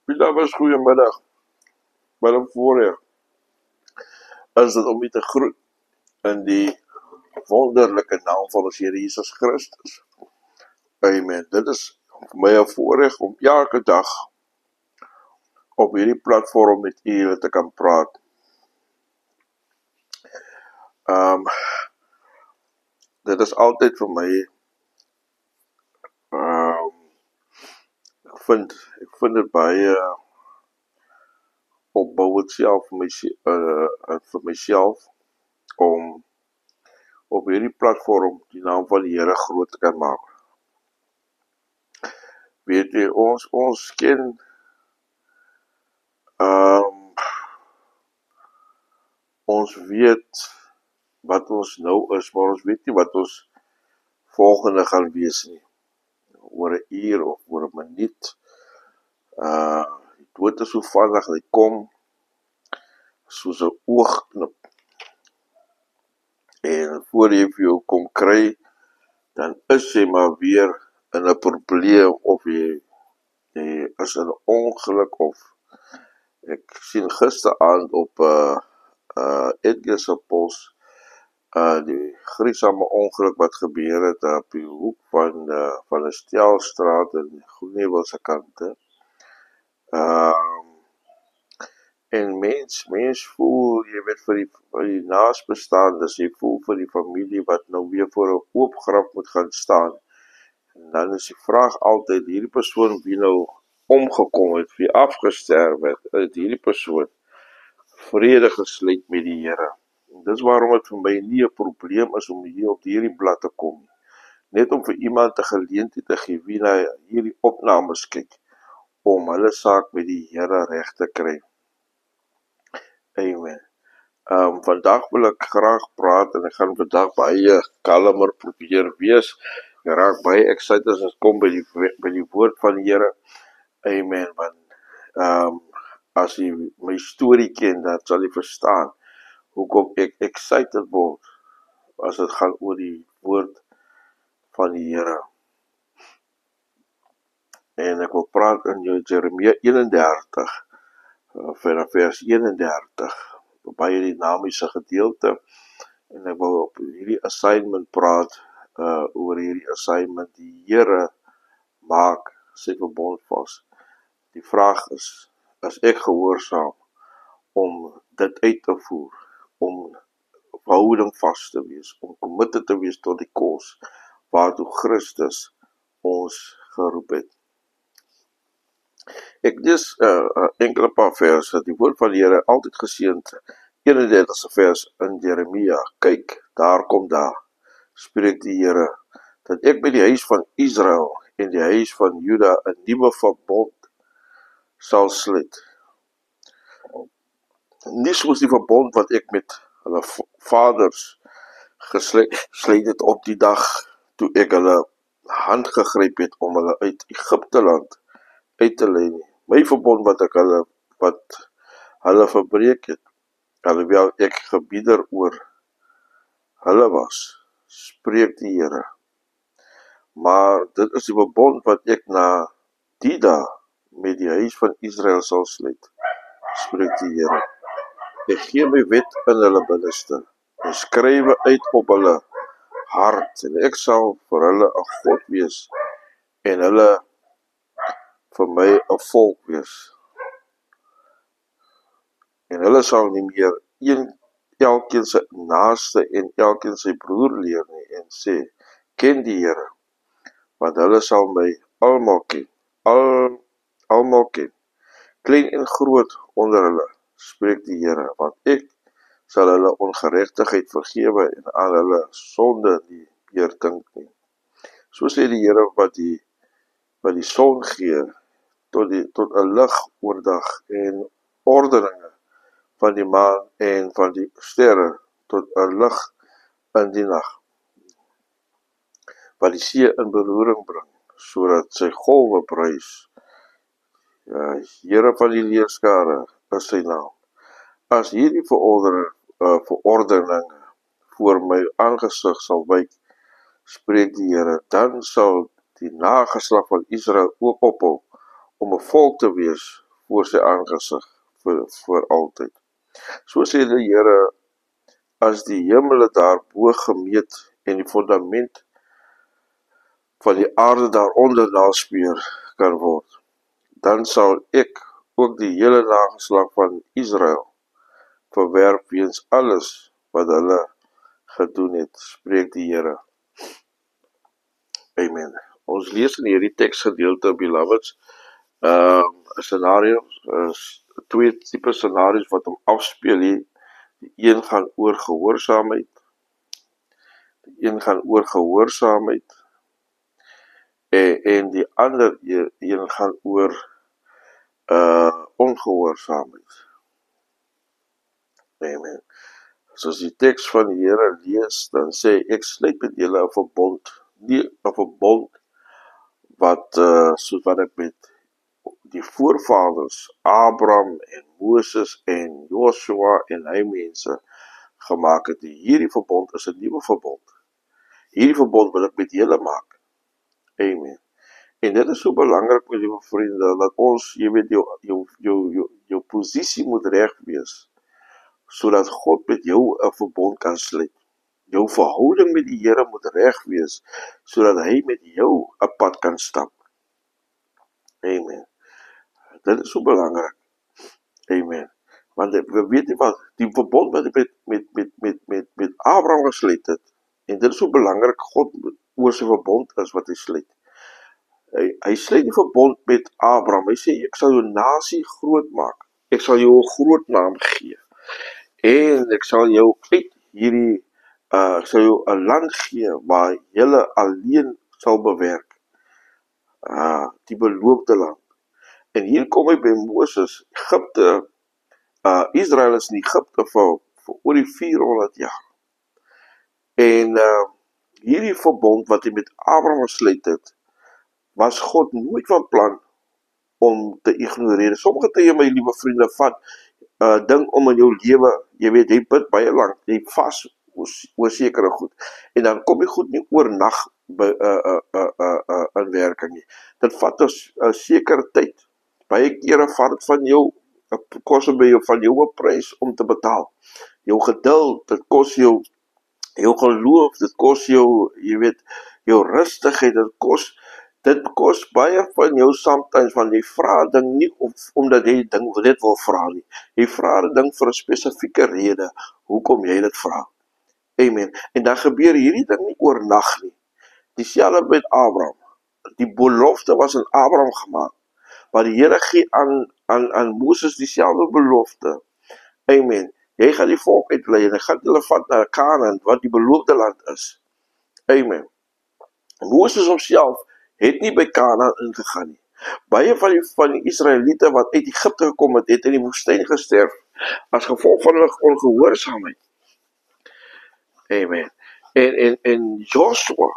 Dames, goeiemiddag. Wat een voorrecht is dit om u te groet in die wonderlijke naam van ons Here Jesus Christus. Amen. Dit is vir my een voorrecht om elke dag op hierdie platform met u te kan praat. Dit is altyd vir my ek vind dit baie opbouwend self vir myself om op hierdie platform die naam van die Here groot te kan maak. Weet jy, ons ken ons weet wat ons nou is, maar ons weet nie wat ons volgende gaan wees nie. Oor 'n uur of oor 'n minuut. Die dood is so vinnig, hy kom soos 'n oogknip. En voor jy vir jou kom kry, dan is jy maar weer in 'n probleem, of jy is in 'n ongeluk, of ek sien gisteraand op Edgar se pos die gruisame ongeluk wat gebeur het op die hoek van 'n Stelstraat in Groenewilse kante. En mens voel, jy weet, vir die naasbestaandes, jy voel vir die familie wat nou weer voor 'n oop graf moet gaan staan. En dan is die vraag altyd, hierdie persoon wie nou omgekom het, wie afgesterf het hierdie persoon vrede gesluit met die Here. En dis waarom het vir my nie 'n probleem is om hier op hierdie blad te kom. Net om vir iemand 'n geleentheid te gee wie na hierdie opnames kyk, om hulle saak met die Here reg te kry. Amen. Vandag wil ek graag praat, en ek gaan vandag baie kalmer probeer wees. Ek raak baie excited as ons kom by die woord van die Here. Amen. Want as jy my storie ken, dan sal jy verstaan hoekom ek excited word as dit gaan oor die woord van die Here. En ek wil praat in Jeremia 31, vanaf vers 31, baie dinamiese gedeelte, en ek wil op hierdie assignment praat, oor hierdie assignment, die Here maak sy verbond vas. Die vraag is ek gehoorsaam om dit uit te voer, om verhouding vas te wees, om committed te wees tot die kos, waartoe Christus ons geroep het. Ek lees enkele paar verse, die woord van die Here, altyd geseënd, 31ste vers in Jeremia. Kyk, daar spreek die Here, dat ek by die huis van Israel en die huis van Juda 'n nuwe verbond sal sluit. Nie soos die verbond wat ek met hulle vaders gesluit het op die dag toe ek hulle hand gegryp het om hulle uit Egipte land uit te lei nie. My verbond wat hulle verbreek het, alhoewel ek gebieder oor hulle was, spreek die Here. Maar dit is die verbond wat ek na die dag met die huis van Israel sal sluit, spreek die Here. Ek gee my wet in hulle binneste, en skrywe uit op hulle hart, en ek sal vir hulle 'n God wees, en hulle vir my 'n volk wees. En hulle sal nie meer elkeen sy naaste en elkeen sy broer leer nie, en sê, ken die Here, want hulle sal my almal ken, almal ken, klein en groot onder hulle, spreek die Here, want ek sal hulle ongeregtigheid vergewe en aan hulle sonde nie meer dink nie. So sê die Here wat die son gee tot 'n lig oordag en ordeninge van die maan en van die sterre tot 'n lig in die nag, wat die see in beroering bring, sodat sy golwe bruis. Here van die leerskare is sy naam. As hierdie verordeninge voor my aangesig sal wyk, spreek die Here, dan sal die nageslag van Israel ook ophou om 'n volk te wees voor sy aangesig vir altyd. So sê die Here, as die hemele daarbo gemeet en die fundament van die aarde daaronder naspeur kan word, dan sal ek ook die hele nageslag van Israel verwerp weens alles wat hulle gedoen het, spreek die Here. Amen. Ons lees in hierdie teksgedeelte, beloveds, scenario's, twee tipe scenario's wat hom afspeel hier. Die een gaan oor gehoorsaamheid, en die ander een gaan oor ongehoorsaamheid. Amen. Soos die teks van die Here lees, dan sê ek sluit met julle 'n verbond, nie 'n verbond wat soos wat ek met die voorvaders Abraham en Moses en Joshua en hy mense gemaak het. Hierdie verbond is 'n nuwe verbond. Hierdie verbond wil ek met julle maak. Amen. En dit is so belangrik, my liewe vriende, dat ons, jy weet, jou posisie moet reg wees, sodat God met jou 'n verbond kan sluit. Jou verhouding met die Here moet reg wees, sodat hy met jou 'n pad kan stap. Amen. Dit is so belangrik. Amen. Want we weet nie wat, die verbond wat hy met Abraham gesluit het, en dit is so belangrik, God oor sy verbond is wat hy sluit. Hy sluit die verbond met Abraham. Hy sê, ek sal jou nasie groot maak. Ek sal jou 'n groot naam gee. En ek sal jou uit hierdie, ek sal jou 'n land gee waar julle alleen sal bewerk. Die beloofde land. En hier kom hy by Moses, Egipte, Israel is in Egipte vir oor die 400 jaar. En hierdie verbond wat hy met Abraham gesluit het, was God nooit van plan om te ignoreer. Sommige tye, my liewe vriende, vat ding om in jou lewe, jy weet, jy bid baie lank, jy vas oor sekere goed, en dan kom jy goed nie oornag in werking nie. Dit vat 'n sekere tyd. Baie kere vat het van jou, kos van jou 'n prys om te betaal. Jou geduld, dit kos jou geloof, dit kos jou, jy weet, jou rustigheid, dit kos baie van jou sometimes, want jy vra ding nie omdat jy ding net wil vra nie. Jy vra ding vir 'n spesifieke rede, hoekom jy dit vra. Amen. En dan gebeur hierdie ding nie oornag nie. Dieselfde met Abraham. Die belofte was aan Abraham gemaak. Maar die Here gee aan Moses dieselfde belofte. Amen. Jy gaan die volk uitlei en jy gaan hulle vat na Kanaan, wat die beloofde land is. Amen. Moses homself het nie by Kanaan ingegaan nie. Baie van die Israeliete wat uit Egipte gekom het, het in die woestyn gesterf as gevolg van hulle ongehoorsaamheid. Amen. En Joshua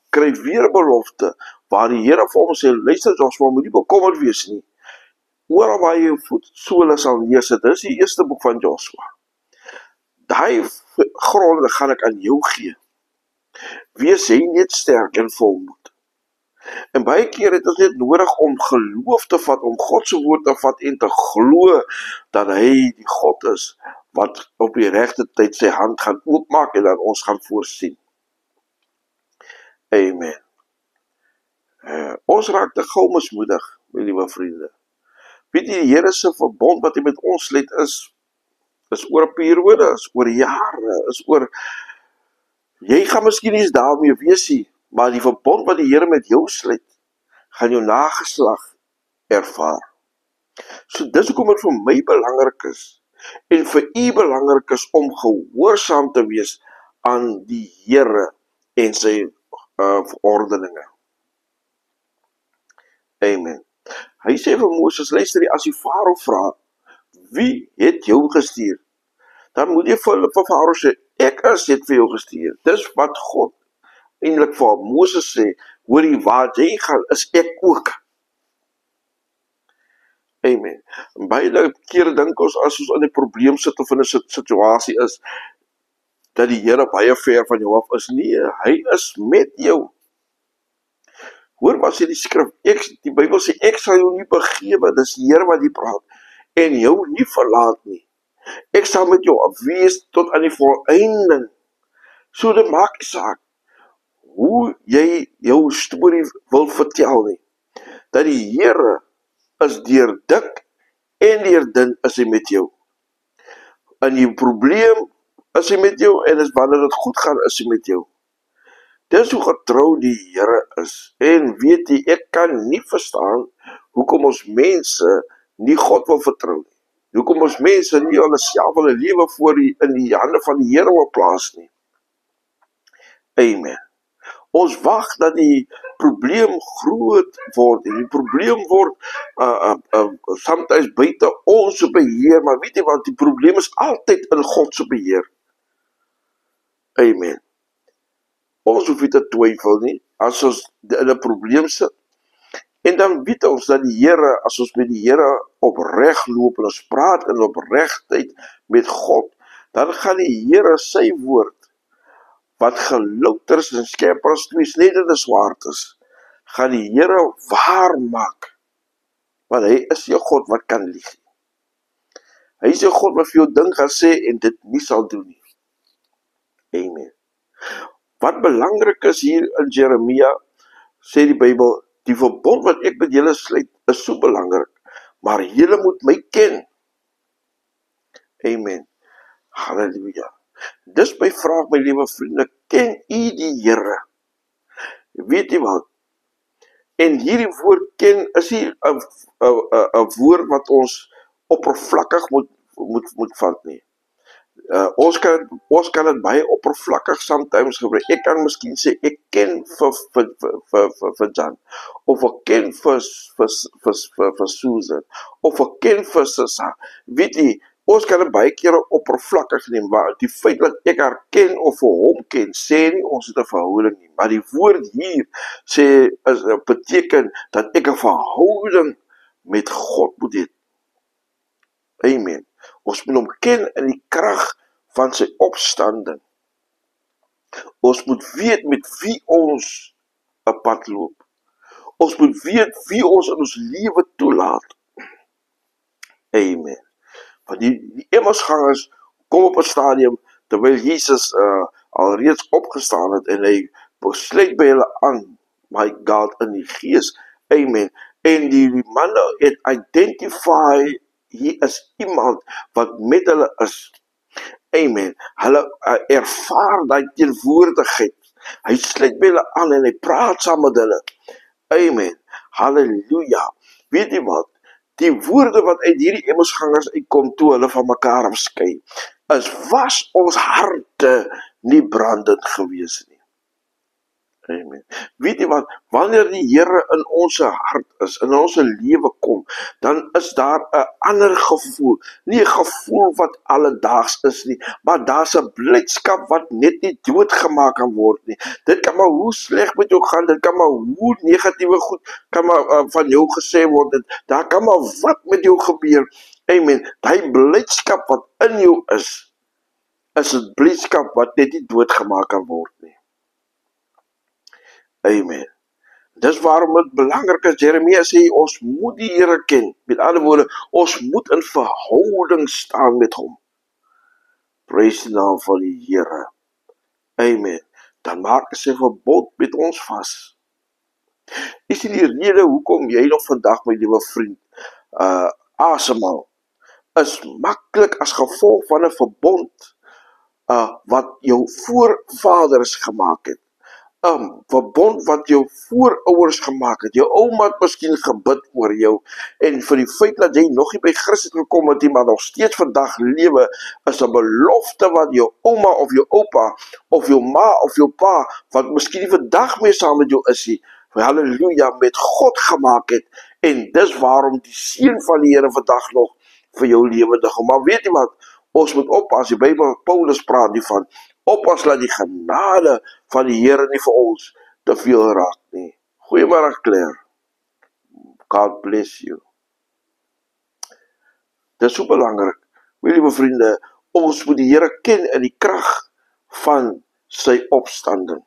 kry weer 'n belofte waar die Here vir hom sê, luister Joshua, moet nie bekommerd wees nie. Oral waar jy jou voetsole sal neersit, dis die eerste boek van Joshua. Daai gronde gaan ek aan jou gee. Wees jy net sterk en volmoed. En baie keer het ons net nodig om geloof te vat, om God se woord te vat en te glo dat hy die God is wat op die regte tyd sy hand gaan oopmaak en dan ons gaan voorsien. Amen. Ons raak te gou mismoedig, my liewe vriende. Weet jy, die Here se verbond wat hy met ons sluit is oor 'n periode, is oor jare, is oor, jy gaan miskien nie eens daarmee wees nie, maar die verbond wat die Here met jou sluit, gaan jou nageslag ervaar. So dis hoekom dit vir my belangrik is, en vir u belangrik is om gehoorsaam te wees aan die Here en sy verordeninge. Amen. Hy sê vir Moses, luister, as die Farao vra, wie het jou gestuur? Dan moet jy vir Farao sê, ek het vir jou gestuur. Dis wat God eintlik vir Moses sê, hoorie, waar jy gaan, is ek ook. Amen. En baie kere dink ons, as ons in 'n probleem sit of in 'n situasie is, dat die Here baie ver van jou af is. Nee, hy is met jou. Hoor wat sê die skrif, die Bybel sê, ek sal jou nie begewe, dis die Here wat hier praat, en jou nie verlaat nie. Ek sal met jou wees tot aan die volëinding. So dit maak nie saak hoe jy jou storie wil vertel nie, dat die Here is deur dik en deur dun is hy met jou. In die probleem is hy met jou, en is wanneer dit goed gaan, is hy met jou. Dis hoe getrou die Here is. En weet jy, ek kan nie verstaan hoekom ons mense nie God wil vertrou nie. Hoekom ons mense nie hulle self hulle lewe in die hande van die Here wil plaas nie. Amen. Ons wag dat die probleem groot word, en die probleem word soms buite ons beheer, maar weet jy wat, die probleem is altyd in God se beheer. Amen. Ons hoef nie te twyfel nie, as ons in 'n probleem sit. En dan weet ons dat die Here, as ons met die Here opreg loop, en ons praat in opregtheid met God, dan gaan die Here sy woord, wat gelouter is en skerper as twee snedende swaard is, gaan die Here waar maak. Want hy is jou God wat kan lieg. Hy is jou God wat vir jou ding gaan sê en dit nie sal doen nie. Amen. Wat belangrik is hier in Jeremia, sê die Bybel, die verbond wat ek met julle sluit, is so belangrik, maar julle moet my ken. Amen. Halleluja. Dis my vraag, my liewe vriende, ken u die Here? Weet jy wat? En hierdie woord ken is nie 'n woord wat ons oppervlakkig moet vat nie. Ons kan dit baie oppervlakkig sometimes gebruik. Ek kan miskien sê, ek ken vir Jan, of ek ken vir Susan, of ek ken vir Sissa. Weet jy, ons kan dit baie kere oppervlakkig neem, maar die feit dat ek haar ken of vir hom ken, sê nie ons het 'n verhouding nie. Maar die woord hier sê, beteken dat ek 'n verhouding met God moet hê. Amen. Ons moet hom ken in die krag van sy opstanding. Ons moet weet met wie ons 'n pad loop. Ons moet weet wie ons in ons lewe toelaat. Amen. Want die Emmausgangers kom op 'n stadium, terwyl Jesus alreeds opgestaan het, en hy besluit by hulle aan, my God, in die gees. Amen. En die manne het identify, hier is iemand wat met hulle is. Amen. Hulle ervaar die teenwoordigheid. Hy sluit by hulle aan en hy praat saam met hulle. Amen. Halleluja. Weet jy wat? Die woorde wat uit hierdie Emmausgangers uitkom toe hulle van mekaar afskei, was ons harte nie brandend gewees nie. Amen. Weet jy wat, wanneer die Here in ons hart is, in ons lewe kom, dan is daar 'n ander gevoel, nie 'n gevoel wat alledaags is nie, maar daar's 'n blydskap wat net nie doodgemaak kan word nie. Dit kan maar hoe sleg met jou gaan, dit kan maar hoe negatiewe goed kan maar van jou gesê word, daar kan maar wat met jou gebeur. Amen. Daai blydskap wat in jou is 'n blydskap wat net nie doodgemaak kan word nie. Amen. Dis waarom dit belangrik is, Jeremia sê, ons moet die Here ken. Met ander woorde, ons moet in verhouding staan met hom. Praise die naam van die Here. Amen. Dan maak hy sy verbond met ons vas. Is die rede hoekom jy nog vandag, my liewe vriend, asemhaal, is maklik as gevolg van 'n verbond wat jou voorvaders gemaak het. Verbond wat jou voorouers gemaak het. Jou ouma het miskien gebid oor jou, en vir die feit dat jy nog nie by Christus gekom het, maar nog steeds vandag lewe, is 'n belofte wat jou ouma of jou oupa of jou ma of jou pa, wat miskien nie vandag meer saam met jou is nie, halleluja, met God gemaak het. En dis waarom die seën van die Here vandag nog vir jou lewendig. Maar weet jy wat, ons moet oppas. Die Bybel, Paulus praat nie van oppas dat die genade van die Here nie vir ons te veel raak nie. Goeiemôre Claire. God bless you. Dit is so belangrik, my liewe vriende, ons moet die Here ken in die krag van sy opstanding.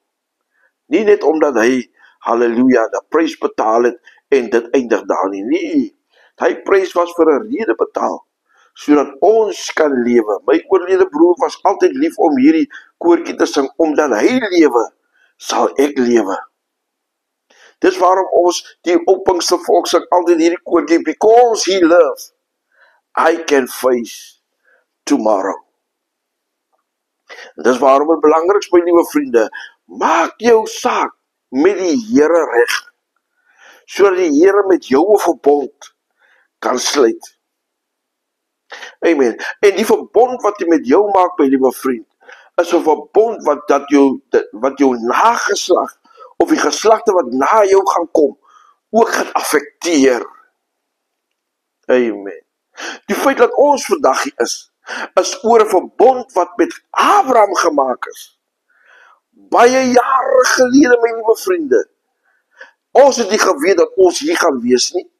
Nie net omdat hy halleluja, die prys betaal het, en dit eindig daar nie. Nee, die prys was vir 'n rede betaal, sodat ons kan lewe. My oorlede broer was altyd lief om hierdie koortjie te sing, omdat hy lewe, sal ek lewe. Dis waarom ons die opbingste volk sing altyd hierdie koortjie, because he lives, I can face tomorrow. En dis waarom het belangrik is, my liewe vriende, maak jou saak met die Here reg, sodat die Here met jou 'n verbond kan sluit. Amen. En die verbond wat hy met jou maak, my liewe vriend, is 'n verbond wat jou nageslag, of die geslagte wat na jou gaan kom, ook gaan affekteer. Amen. Die feit dat ons vandag hier is oor 'n verbond wat met Abraham gemaak is. Baie jare gelede, my liewe vriende. Ons het nie geweet dat ons hier gaan wees nie.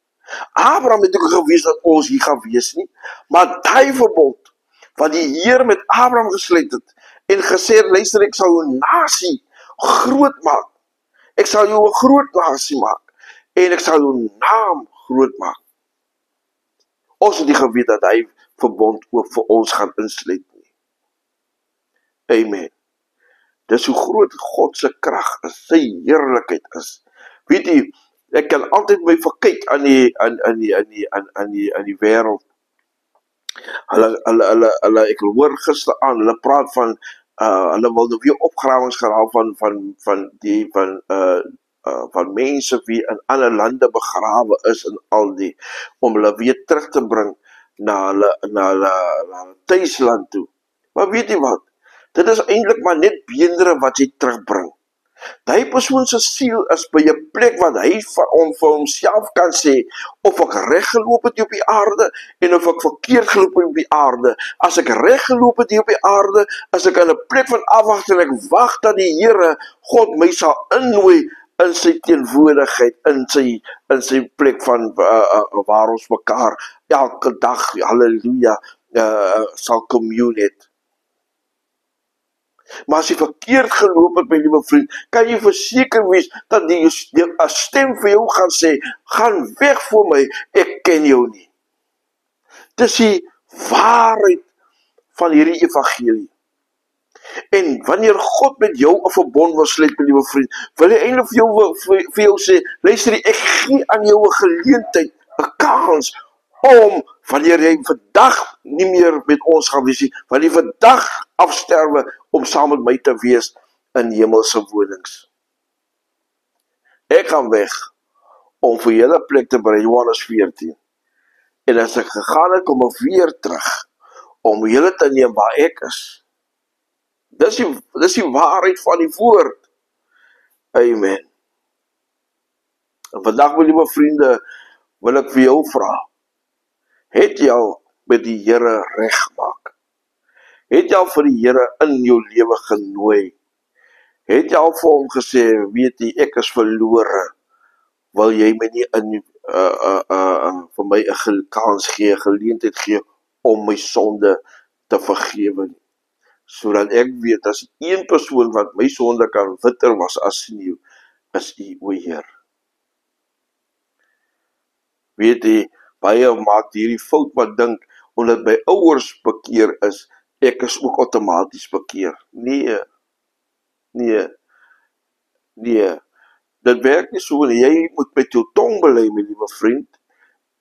Abraham het ook geweet dat ons hier gaan wees nie. Maar die verbond wat die Here met Abraham gesluit het en gesê, luister, ek sal jou nasie groot maak. Ek sal jou 'n groot nasie maak en ek sal jou naam groot maak. Ons het nie geweet dat hy verbond ook vir ons gaan insluit nie. Amen. Dis hoe groot God se krag is, sy heerlikheid is. Weet jy, ek kan altyd my verkyk aan die wêreld. Ek hoor gister aan, hulle praat van hulle wil nou weer opgrawings geraal van mense wie in ander lande begrawe is en al die, om hulle weer terug te bring na hulle tuisland toe. Maar weet jy wat? Dit is eintlik maar net beendere wat jy terugbring. Die persoon se siel is by 'n plek wat hy vir homself kan sê, of ek reg geloop het hier op die aarde, en of ek verkeerd geloop het op die aarde. As ek reg geloop het hier op die aarde, is ek in 'n plek van afwagting, en ek wag dat die Here, God, my sal innooi in sy teenwoordigheid, in sy plek van waar ons mekaar elke dag, halleluja, sal commune het. Maar as jy verkeerd geloop het, my liewe vriend, kan jy verseker wees dat die 'n stem vir jou gaan sê, gaan weg voor my, ek ken jou nie. Dis die waarheid van hierdie evangelie. En wanneer God met jou 'n verbond wil sluit, my liewe vriend, wil hy eintlik vir jou sê, luister, ek gee aan jou 'n geleentheid, 'n kans, om, wanneer jy vandag nie meer met ons gaan wees nie, wanneer jy vandag afsterwe, om saam met my te wees in hemelse wonings. Ek gaan weg, om vir julle plek te berei, Johannes 14. En as ek gegaan het, kom ek weer terug, om julle te neem waar ek is. Dis die waarheid van die woord. Amen. En vandag, my liewe vriende, wil ek vir jou vra, het jy al met die Here reg gemaak? Het jy al vir die Here in jou lewe genooi? Het jy al vir hom gesê, weet jy, ek is verlore, wil jy my nie vir my 'n kans gee, 'n geleentheid gee, om my sonde te vergewe nie? Sodat ek weet, as een persoon wat my sonde kan witter was as sneeu, is U, o Heer. Weet jy, baie maak hierdie fout wat dink, omdat my ouers bekeer is, ek is ook outomaties bekeer. Nee. Dit werk nie so, jy moet met jou tong bely, my liewe vriend,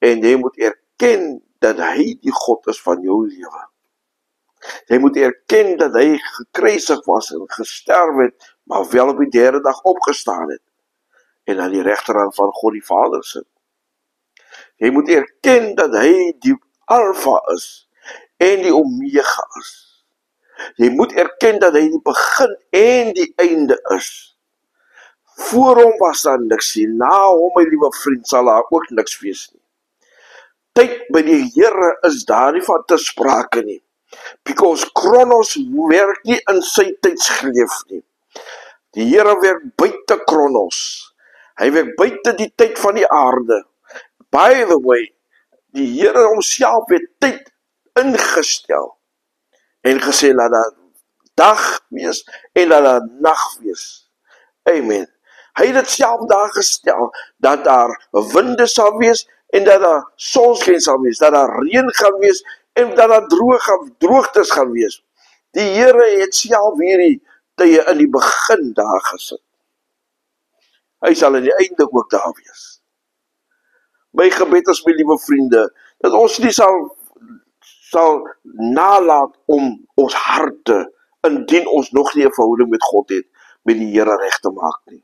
en jy moet erken dat hy die God is van jou lewe. Jy moet erken dat hy gekruisig was en gesterf het, maar wel op die derde dag opgestaan het, en aan die regterhand van God die Vader sit. Jy moet erken dat hy die Alfa is, en die Omega is. Jy moet erken dat hy die begin en die einde is. Voor hom was daar niks nie, na hom, my liewe vriend, sal daar ook niks wees nie. Tyd by die Here is daar nie van te sprake nie. Because Kronos werk nie in sy tydsgeleef nie. Die Here werk buite Kronos. Hy werk buite die tyd van die aarde. By the way, die Here homself het tyd ingestel en gesê, laat daar dag wees en laat daar nag wees. Amen. Hy het dit self daar gestel, dat daar winde sal wees, en dat daar sonskyn sal wees, dat daar reën gaan wees, en dat daar droogtes gaan wees. Die Here het self hierdie tye in die begin daar gesit. Hy sal in die einde ook daar wees. My gebed is, my liewe vriende, dat ons nie sal nalaat om ons harte, indien ons nog nie 'n verhouding met God het, met die Here reg te maak nie.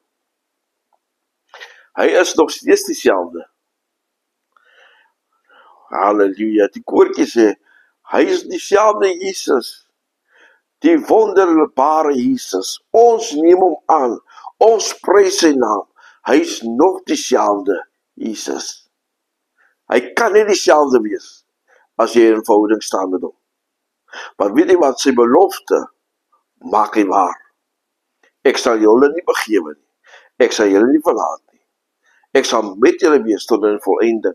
Hy is nog steeds dieselfde. Halleluja, die koortjie sê, hy is dieselfde Jesus, die wonderbare Jesus. Ons neem hom aan, ons prys sy naam. Hy is nog dieselfde Jesus. Hy kan nie dieselfde wees as jy in verhouding staan met hom. Maar weet jy wat, sy belofte maak hy waar. Ek sal julle nie begewe nie. Ek sal julle nie verlaat nie. Ek sal met julle wees tot in volëinding.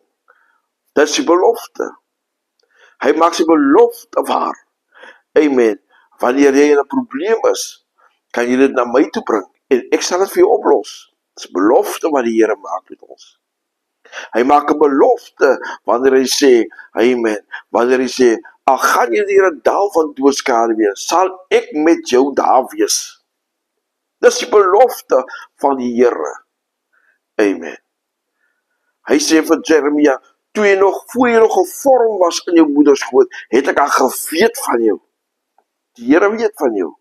Dit is die belofte. Hy maak sy belofte waar. Amen. Wanneer jy in 'n probleem is, kan jy dit na my toe bring en ek sal dit vir jou oplos. Dit is belofte wat die Here maak met ons. Hy maak 'n belofte wanneer hy sê, amen, wanneer hy sê, al gaan jy deur 'n dal van doodskade wees, sal ek met jou daar wees. Dis die belofte van die Here. Amen. Hy sê vir Jeremia, voor jy nog gevorm was in jou moederskoot, het ek al geweet van jou. Die Here weet van jou.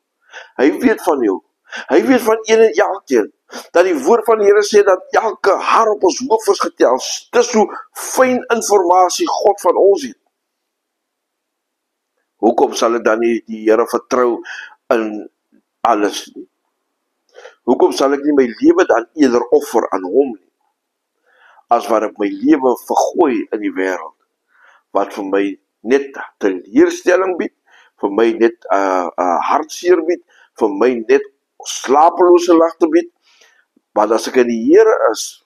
Hy weet van jou. Hy weet van een en elkeen. Dat die woord van die Here sê dat elke haar op ons hoof is getel. Dis hoe fyn informasie God van ons het. Hoekom sal ek dan nie die Here vertrou in alles nie? Hoekom sal ek nie my lewe dan eerder offer aan hom nie, as wat ek my lewe vergooi in die wêreld, wat vir my net teleurstelling bied, vir my net hartseer bied, vir my net slapelose nagte bied. Want as ek in die Here is,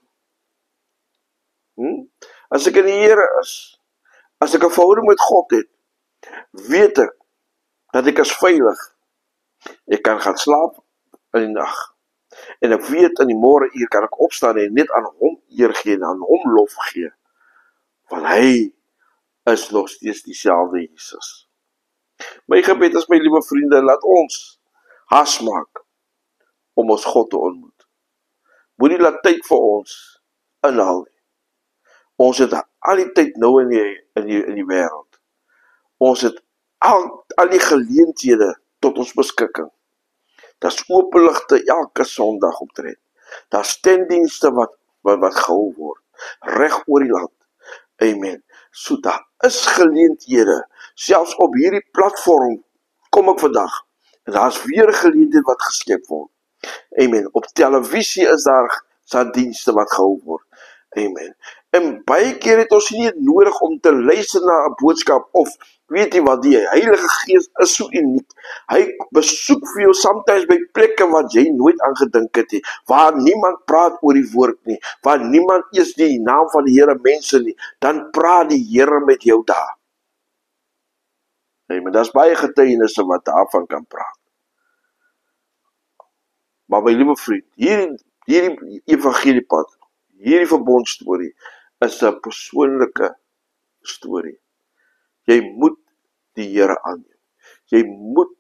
as ek in die Here is, as ek 'n verhouding met God het, weet ek dat ek is veilig. Ek kan gaan slaap in die nag. En ek weet in die môre uur kan ek opstaan en net aan hom eer gee en aan hom lof gee. Want hy is nog steeds dieselfde Jesus. My gebed is, my liewe vriende, laat ons haas maak om ons God te ontmoet. Moenie laat tyd vir ons inhaal nie. Ons het al die tyd nou in die wêreld. Ons het al die geleenthede tot ons beskikking. Daar's openligte elke Sondag optree. Daar's tentdienste wat gehou word, reg oor die land. Amen. So daar is geleenthede, selfs op hierdie platform kom ek vandag, en daar's weer geleenthede wat geskep word. Amen. Op televisie is daar dienste wat gehou word. Amen. En baie keer het ons nie nodig om te luister na 'n boodskap, of weet jy wat, die Heilige Gees is so uniek. Hy besoek vir jou soms by plekke wat jy nooit aan gedink het nie, waar niemand praat oor die woord nie, waar niemand eers die naam van die Here mense nie, dan praat die Here met jou daar. Amen. Daar's baie getuienisse wat daarvan kan praat. Maar my liewe vriend, hierdie evangeliepad, hierdie verbondstorie is 'n persoonlike storie. Jy moet die Here aanneem. Jy moet,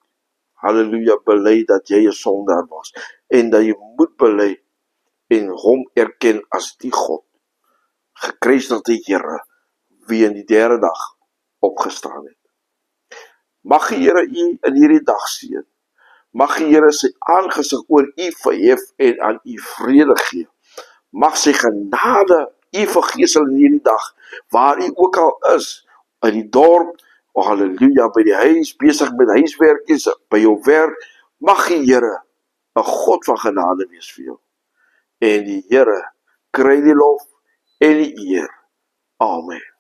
halleluja, bely dat jy 'n sondaar was, en dat jy moet bely en hom erken as die God, gekruisigde Here, wie in die derde dag opgestaan het. Mag die Here u in hierdie dag seën. Mag die Here sy aangesig oor u verhef en aan u vrede gee. Mag sy genade u vergeesel in hierdie dag, waar u ook al is, in die dorp, halleluja, by die huis, besig met huiswerkies, by jou werk. Mag die Here 'n God van genade wees vir jou. En die Here kry die lof en die eer. Amen.